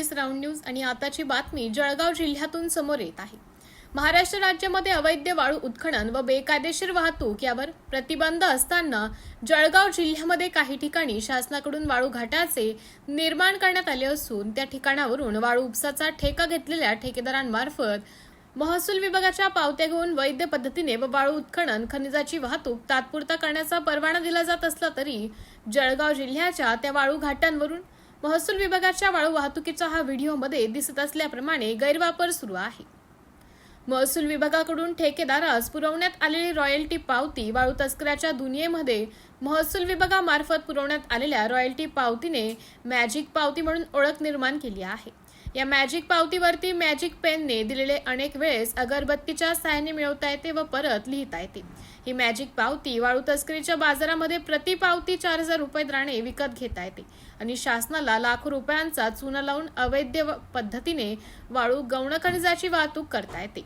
Police round news आणि आताची बातमी जळगाव जिल्ह्यातून समोर येत आहे। महाराष्ट्र राज्यामध्ये अवैध वाळू उत्खनन व बेकायदेशीर वाहतूक यावर प्रतिबंध असताना जळगाव जिल्ह्यामध्ये काही ठिकाणी शासनाकडून वाळू घाटाचे निर्माण करण्यात आले असून त्या ठिकाणावरून वाळू उपसाचा ठेका घेतलेल्या ठेकेदारांमार्फत महसूल विभागाच्या पावत्या घेऊन वैध पद्धतीने व वाळू उत्खनन खनिजाची वाहतूक तात्पुरता करण्याचा परवाना दिला जात असला तरी जळगाव जिल्ह्याच्या त्या वाळू घाटांवरून महसूल विभागाच्या वाळू वाहतुकीचा हा व्हिडिओमध्ये दिसत असल्याप्रमाणे गैरवापर सुरू आहे। महसूल विभागाकडून ठेकेदारास पुरवण्यात आलेली रॉयल्टी पावती वाळू तस्कराच्या दुनियेमध्ये महसूल विभागामार्फत पुरवण्यात आलेल्या रॉयल्टी पावतीने मॅजिक पावती म्हणून ओळख निर्माण केली आहे। या मॅजिक पावतीवरती मॅजिक पेनने दिलेले अनेक वेळेस अगरबत्तीच्या सहाय्याने मिळवता येते व परत लिहिता येते। ही मॅजिक पावती वाळू तस्करीच्या बाजारामध्ये प्रति पावती 4000 रुपये दराने विकत घेता येते आणि शासनाला लाखो रुपयांचा चुना लावून अवैध पद्धतीने वाळू गौण खनिजाची वाहतूक करता येते।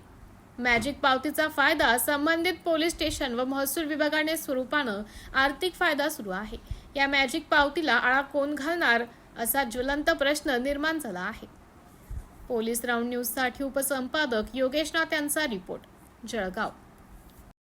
मॅजिक पावतीचा फायदा संबंधित पोलीस स्टेशन व महसूल विभागाने स्वरूपानं आर्थिक फायदा सुरू आहे। या मॅजिक पावतीला आळा कोण घालणार असा ज्वलंत प्रश्न निर्माण झाला आहे। पोलीस राऊंड न्यूज साठी उपसंपादक योगेश नाथ यांचा रिपोर्ट, जळगाव।